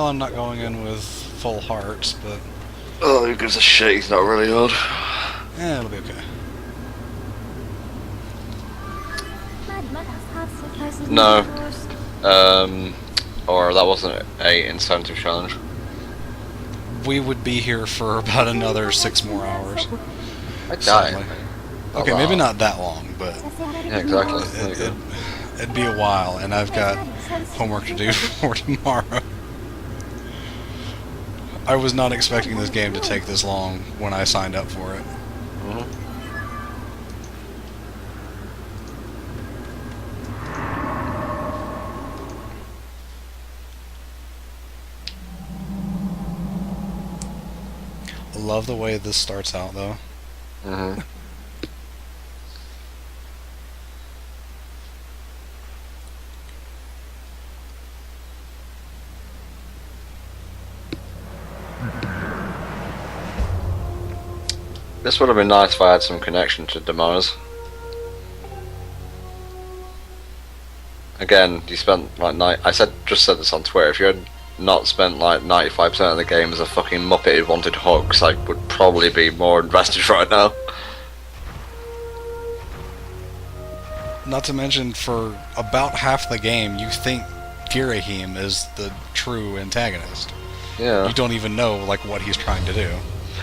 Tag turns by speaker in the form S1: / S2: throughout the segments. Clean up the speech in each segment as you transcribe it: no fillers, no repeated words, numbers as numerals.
S1: well, I'm not going in with full hearts, but...
S2: Oh, who gives a shit? He's not really hard.
S1: Yeah, it'll be okay.
S2: No. Or that wasn't a incentive challenge.
S1: We would be here for about another 6 more hours.
S2: I'd die.
S1: Okay, maybe not that long, but...
S2: Yeah, exactly.
S1: It'd be a while, and I've got homework to do for tomorrow. I was not expecting this game to take this long when I signed up for it. I love the way this starts out, though.
S2: This would have been nice if I had some connection to Demise. Again, you spent like just said this on Twitter. If you had not spent like 95% of the game as a fucking muppet who wanted hugs, I would probably be more invested right now.
S1: Not to mention, for about half the game, you think Girahim is the true antagonist.
S2: Yeah.
S1: You don't even know like what he's trying to do.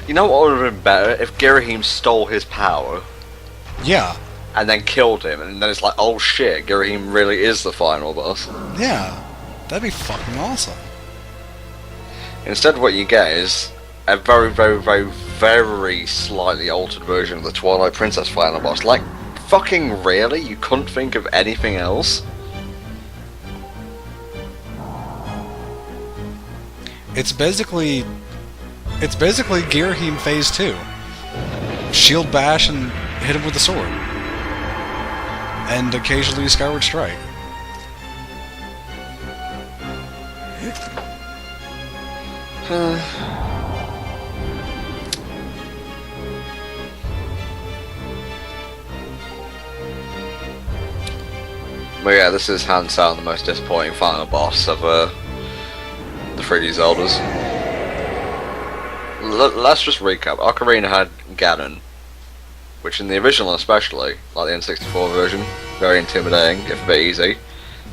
S2: You know what would have been better? If Girahim stole his power.
S1: Yeah.
S2: And then killed him, and then it's like, oh shit, Girahim really is the final boss.
S1: Yeah. That'd be fucking awesome.
S2: Instead, what you get is a very, very, very, very slightly altered version of the Twilight Princess final boss. Like, fucking really? You couldn't think of anything else?
S1: It's basically Girahim Phase 2. Shield bash and hit him with the sword. And occasionally Skyward Strike.
S2: But yeah, this is hands down the most disappointing final boss of the 3D Zeldas. Let's just recap. Ocarina had Ganon, which in the original especially, like the N64 version, very intimidating, if a bit easy.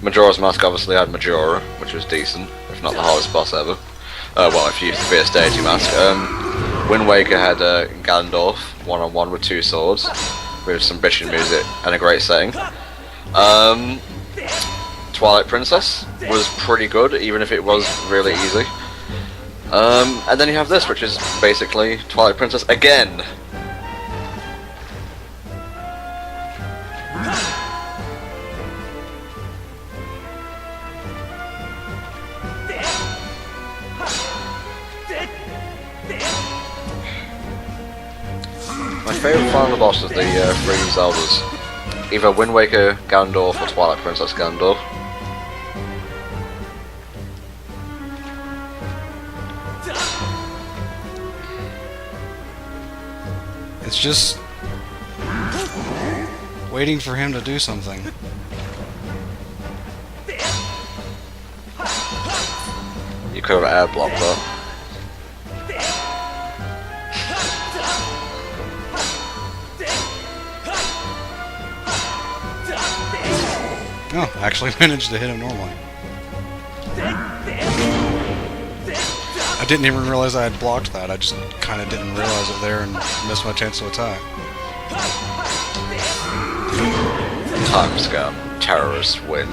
S2: Majora's Mask obviously had Majora, which was decent, if not the hardest boss ever. Well, if you used to be a stagey mask. Wind Waker had Ganondorf, one-on-one with 2 swords, with some bitchin' music and a great setting. Twilight Princess was pretty good, even if it was really easy. And then you have this, which is basically Twilight Princess again. My favourite final boss of the 3D Zeldas. Either Wind Waker Ganondorf or Twilight Princess Ganondorf.
S1: It's just waiting for him to do something.
S2: You could have air blocked that.
S1: Oh, actually managed to hit him normally. I didn't even realize I had blocked that. I just kind of didn't realize it there and missed my chance to attack.
S2: Time scam. Terrorists win.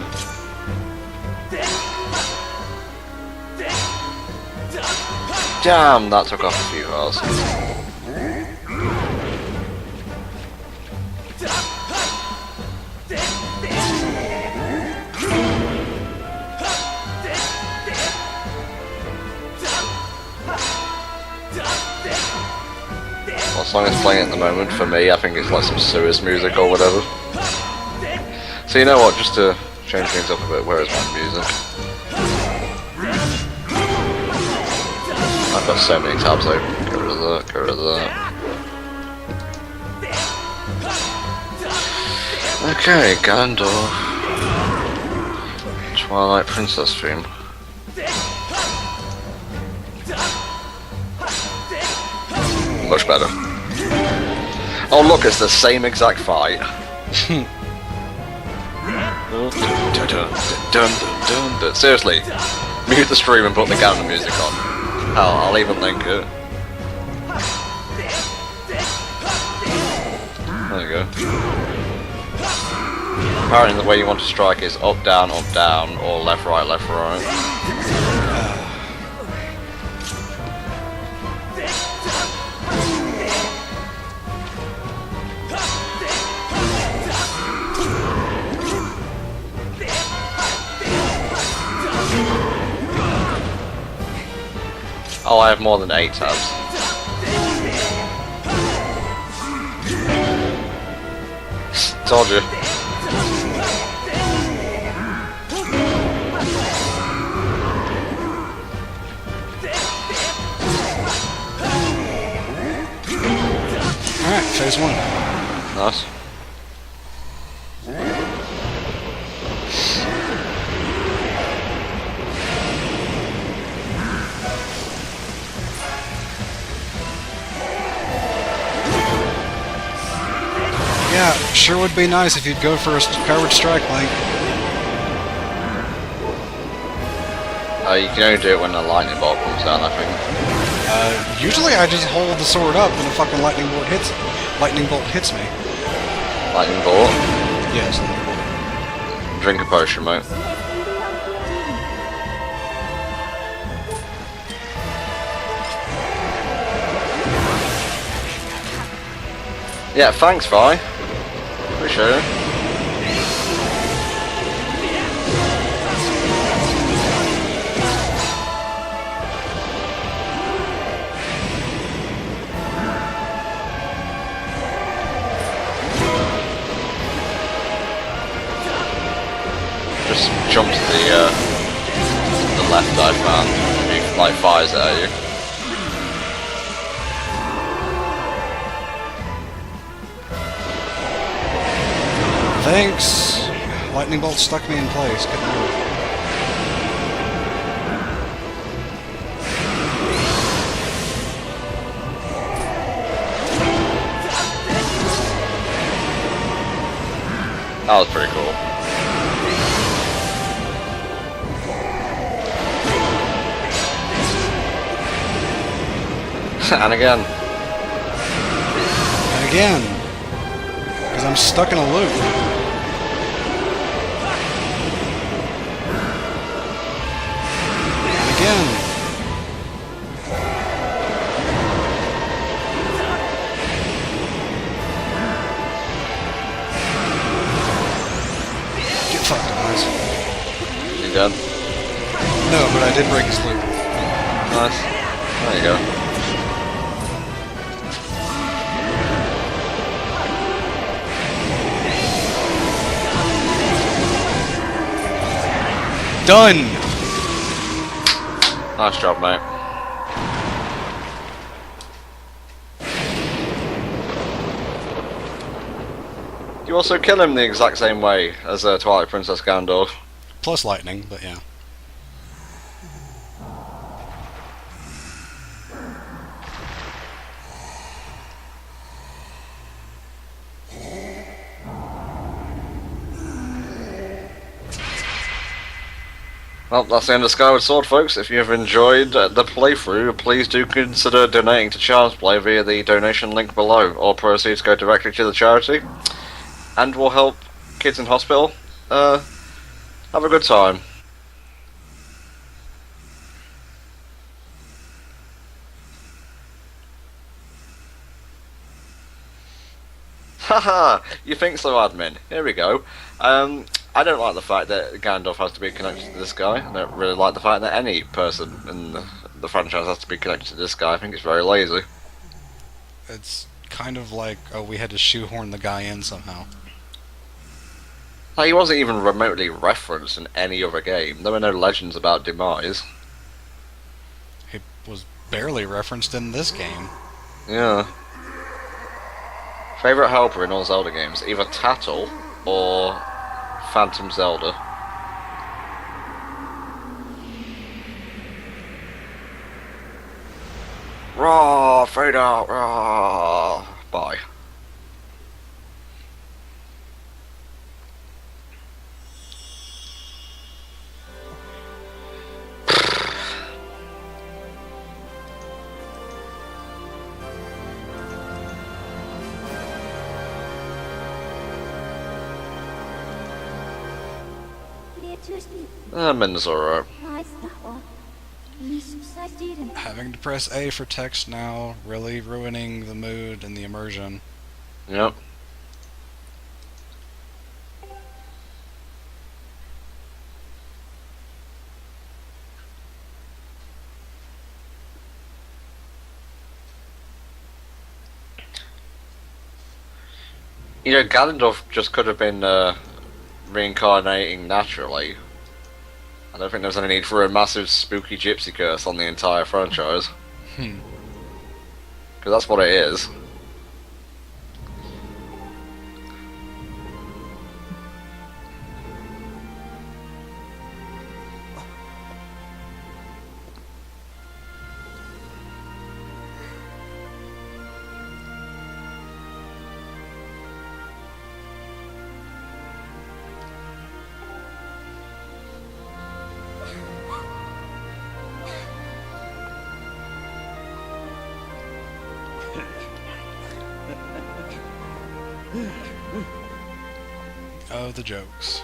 S2: Damn, that took off a few hearts. What song is playing at the moment? For me, I think it's like some Suez music or whatever. So you know what, just to change things up a bit, where is my music? I've got so many tabs open. Get rid of that, get rid of that. Okay, Ganondorf. Twilight Princess theme. Much better. Oh look, it's the same exact fight. Seriously, mute the stream and put the Ganon music on. Hell, I'll even link it. There you go. Apparently the way you want to strike is up, down, or left, right, left, right. Oh, I have more than 8 tabs. Told you.
S1: Alright, phase 1.
S2: Nice.
S1: Yeah, sure would be nice if you'd go for a Skyward strike, Link.
S2: You can only do it when a lightning bolt comes down, I think.
S1: Usually I just hold the sword up and a fucking lightning bolt hits me.
S2: Lightning bolt?
S1: Yes.
S2: Drink a potion, mate. Yeah, thanks, Vi. Appreciate it. Just jump to the left, I found. He like fires it at you.
S1: Thanks! Lightning bolt stuck me in place. Couldn't move.
S2: That was pretty cool. And again.
S1: And again. Because I'm stuck in a loop. Again. Get fucked, guys.
S2: You dead?
S1: No, but I did break his loop.
S2: Nice. There you go.
S1: Done!
S2: Nice job, mate. You also kill him the exact same way as Twilight Princess Gandalf.
S1: Plus lightning, but yeah.
S2: Well, that's the end of Skyward Sword, folks. If you have enjoyed the playthrough, please do consider donating to Child's Play via the donation link below. All proceeds go directly to the charity, and will help kids in hospital have a good time. Haha, you think so, admin? Here we go. I don't like the fact that Gandalf has to be connected to this guy. I don't really like the fact that any person in the franchise has to be connected to this guy. I think it's very lazy.
S1: It's kind of like, oh, we had to shoehorn the guy in somehow.
S2: Like, he wasn't even remotely referenced in any other game. There were no legends about Demise.
S1: He was barely referenced in this game.
S2: Yeah. Favourite helper in all Zelda games? Either Tattle or Phantom Zelda. Raw! Darth Vader! Bye. Min's alright.
S1: Having to press A for text now, really ruining the mood and the immersion.
S2: Yep. You know, Ganondorf just could have been reincarnating naturally. I don't think there's any need for a massive spooky gypsy curse on the entire franchise. Because that's what it is.
S1: Oh, the jokes.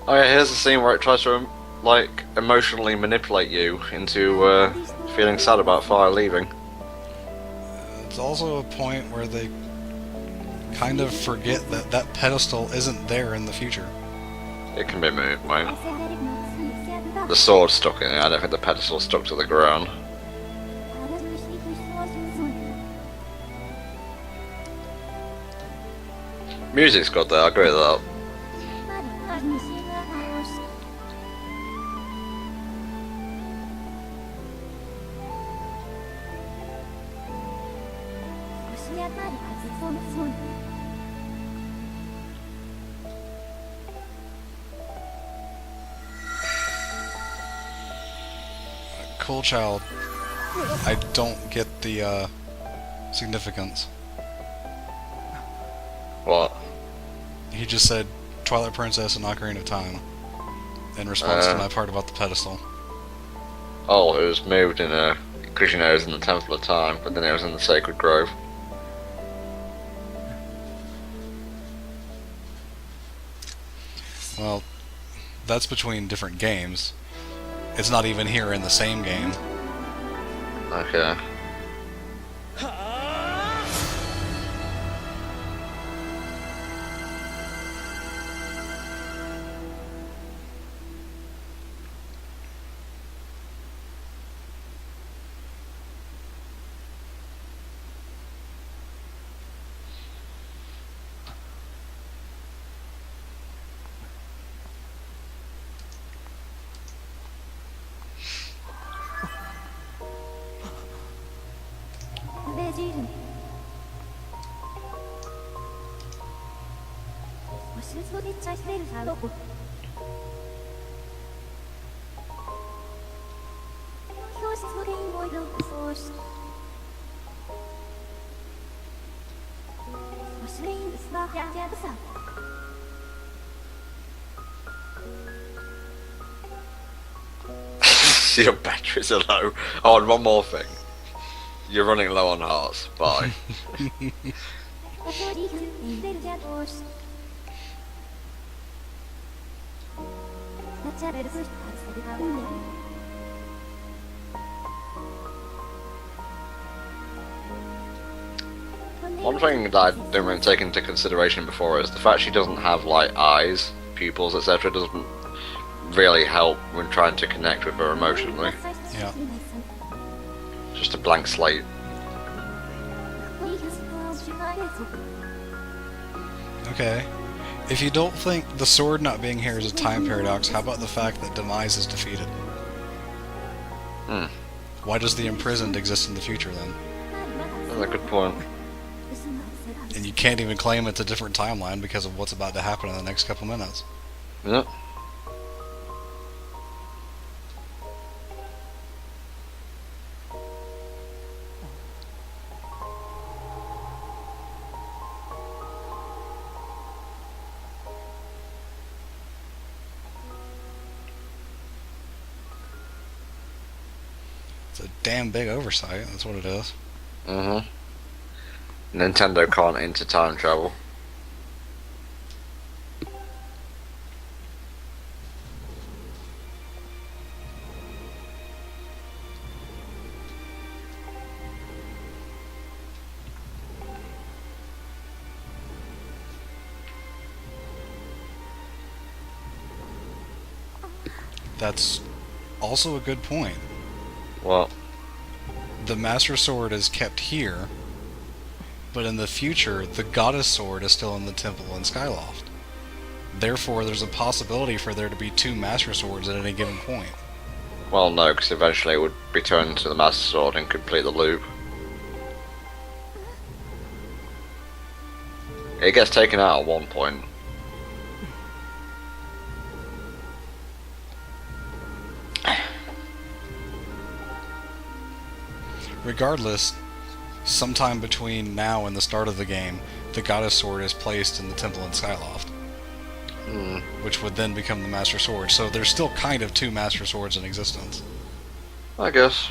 S2: Oh yeah, here's the scene where it tries to, like, emotionally manipulate you into feeling sad about Fire leaving.
S1: It's also a point where they kind of forget that that pedestal isn't there in the future.
S2: It can be moved, mate. The sword's stuck in it, I don't think the pedestal's stuck to the ground. Music's good there, I agree with that.
S1: Cool child. I don't get the significance.
S2: What?
S1: He just said Twilight Princess and Ocarina of Time in response to my part about the pedestal.
S2: Oh, it was moved in a... because you know it was in the Temple of Time, but then it was in the Sacred Grove.
S1: Well, that's between different games. It's not even here in the same game.
S2: Okay. Your batteries are low. Oh, and one more thing. You're running low on hearts. Bye. One thing that I didn't really take into consideration before is the fact she doesn't have like eyes, pupils, etc. doesn't really help when trying to connect with her emotionally.
S1: Yeah.
S2: Just a blank slate.
S1: Okay. If you don't think the sword not being here is a time paradox, how about the fact that Demise is defeated?
S2: Hmm.
S1: Why does the imprisoned exist in the future then?
S2: That's a good point.
S1: And you can't even claim it's a different timeline because of what's about to happen in the next couple minutes.
S2: Yep.
S1: It's a damn big oversight, that's what it is.
S2: Mm-hmm. Nintendo can't enter time travel.
S1: That's also a good point.
S2: Well,
S1: The Master Sword is kept here, but in the future, the Goddess Sword is still in the temple in Skyloft. Therefore, there's a possibility for there to be two Master Swords at any given point.
S2: well, no, because eventually it would be turned into the Master Sword and complete the loop. It gets taken out at one point.
S1: Regardless, sometime between now and the start of the game, the Goddess Sword is placed in the temple in Skyloft, which would then become the Master Sword. So there's still kind of two Master Swords in existence.
S2: I guess.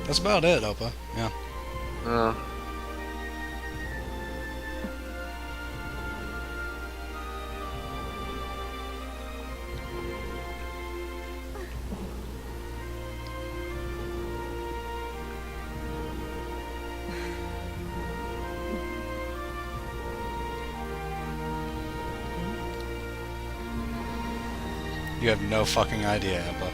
S1: That's about it, Opa. Yeah. You have no fucking idea, Opa.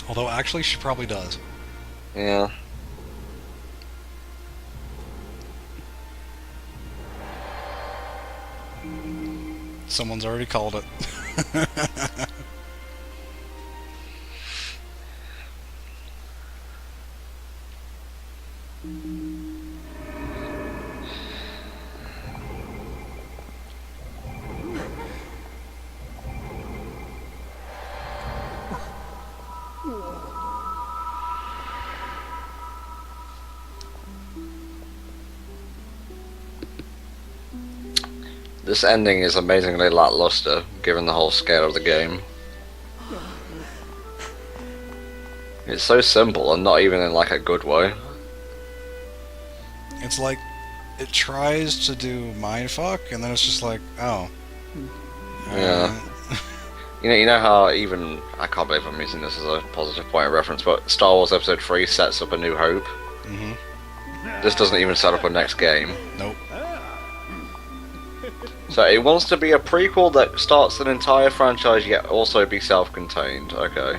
S1: Although, actually, she probably does.
S2: Yeah.
S1: Someone's already called it.
S2: This ending is amazingly lackluster, given the whole scale of the game. It's so simple, and not even in like a good way.
S1: It's like, it tries to do mindfuck, and then it's just like, oh.
S2: Yeah. You know how even, I can't believe I'm using this as a positive point of reference, but Star Wars Episode 3 sets up A New Hope. This doesn't even set up a next game.
S1: Nope.
S2: So it wants to be a prequel that starts an entire franchise yet also be self-contained. Okay.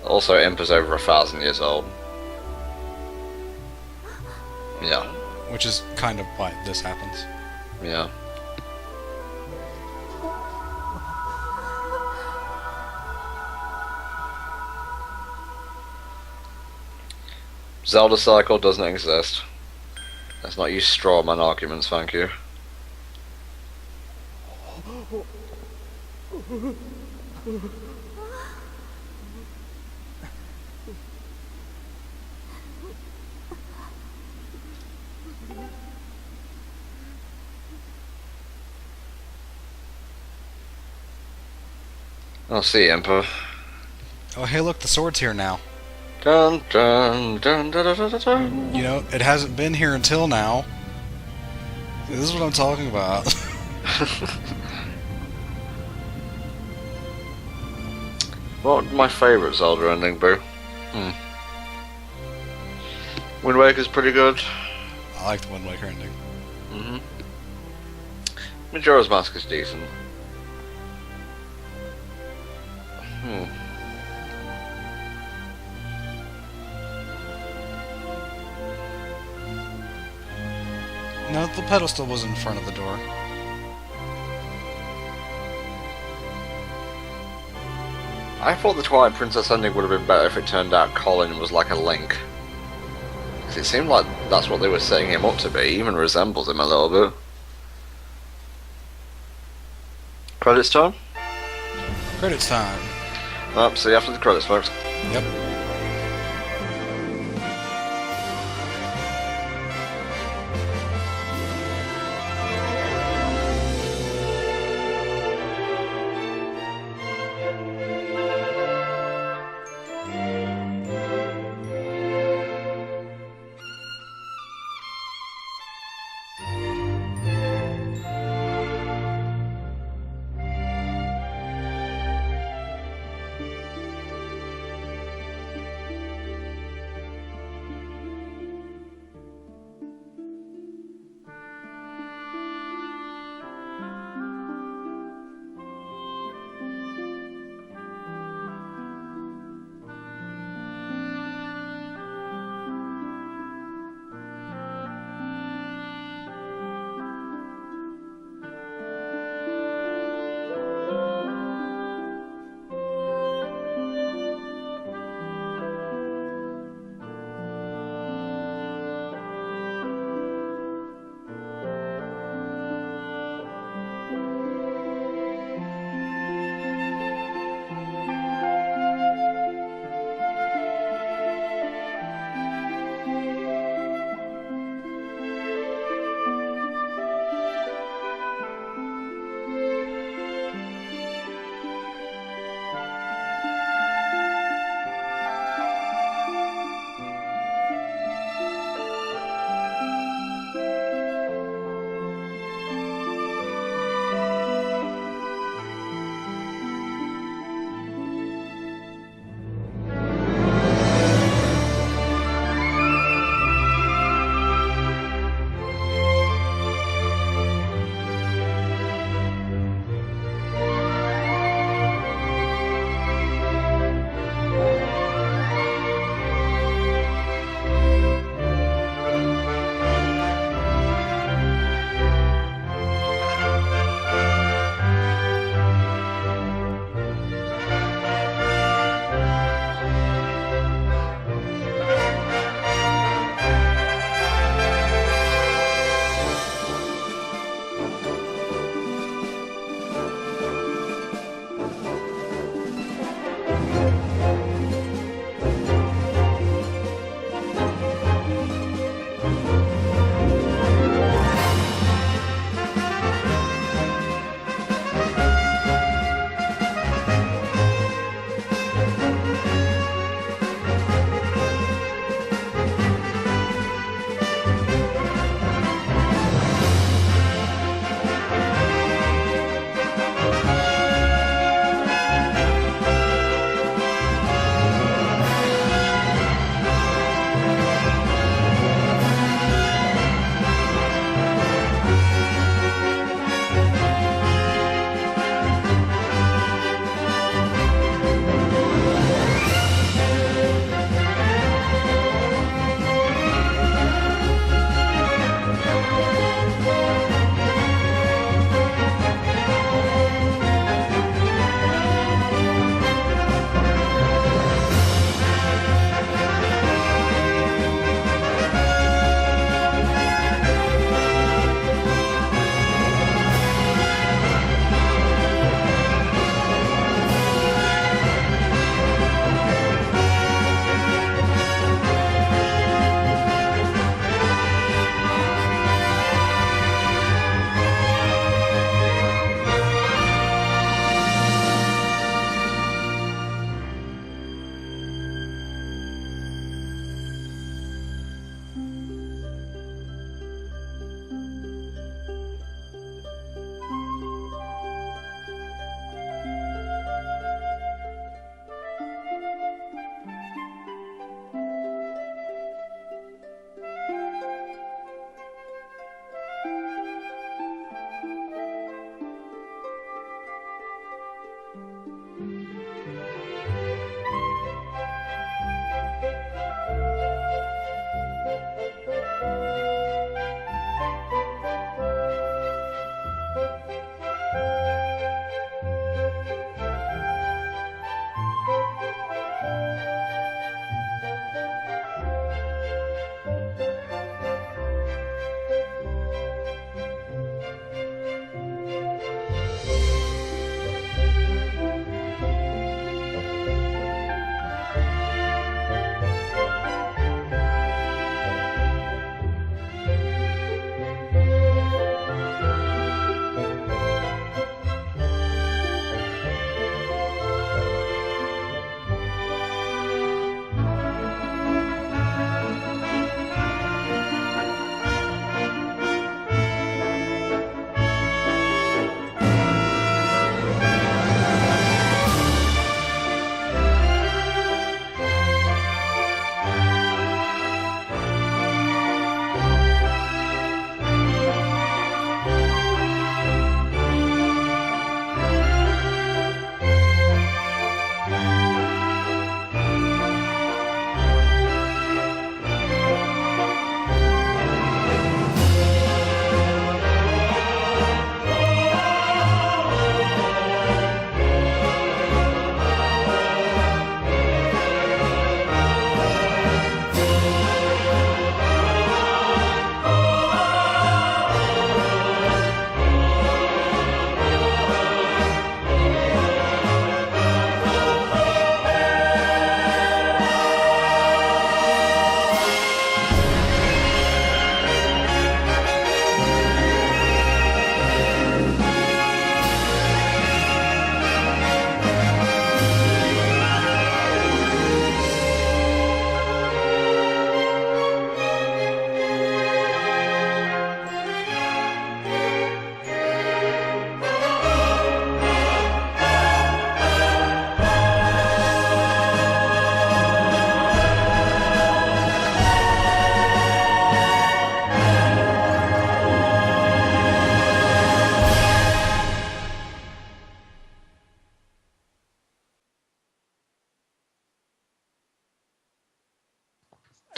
S2: Also, Impa's over 1,000 years old. Yeah.
S1: Which is kind of why this happens.
S2: Yeah. Zelda cycle doesn't exist. Let's not use straw man arguments, thank you. I'll see you, Emperor.
S1: Oh, hey, look, the sword's here now.
S2: Dun dun dun dun dun dun dun, dun.
S1: You know, it hasn't been here until now. This is what I'm talking about.
S2: What my favourite Zelda ending, boo? Wind Waker's pretty good.
S1: I like the Wind Waker ending.
S2: Majora's Mask is decent.
S1: No, the pedestal was in front of the door.
S2: I thought the Twilight Princess ending would have been better if it turned out Colin was like a Link. Because it seemed like that's what they were setting him up to be, even resembles him a little bit. Credits time?
S1: Credits time.
S2: See you after the credits, folks.
S1: Yep.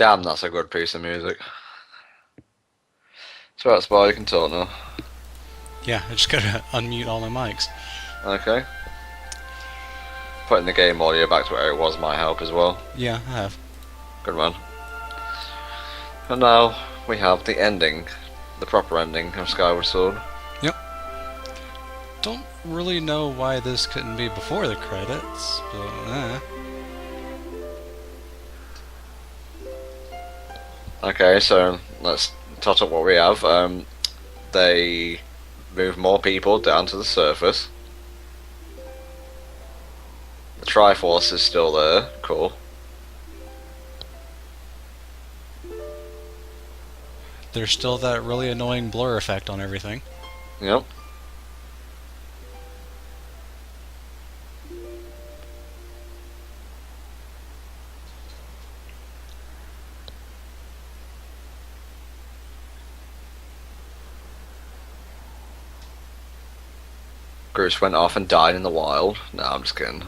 S2: Damn, that's a good piece of music. So that's why you can talk now.
S1: Yeah, I just gotta unmute all my mics.
S2: Okay. Putting the game audio back to where it was might help as well.
S1: Yeah, I have.
S2: Good man. And now we have the ending, the proper ending of Skyward Sword.
S1: Yep. Don't really know why this couldn't be before the credits, but
S2: Okay, so let's tot up what we have. They move more people down to the surface. The Triforce is still there. Cool.
S1: there's still that really annoying blur effect on everything.
S2: Yep. Groose went off and died in the wild. No, I'm just kidding.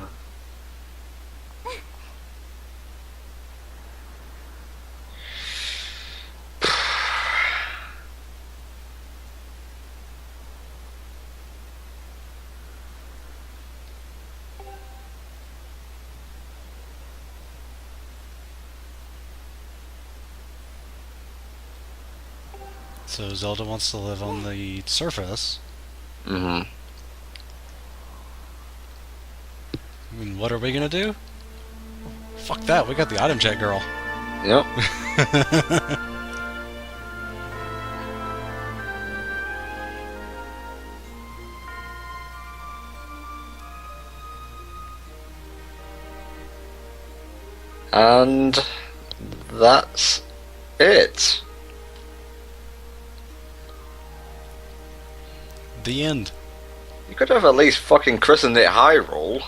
S1: So Zelda wants to live on the surface.
S2: Mm-hmm.
S1: I mean, what are we gonna do? Fuck that, we got the item check girl.
S2: Yep. And that's it.
S1: The end.
S2: You could have at least fucking christened it Hyrule.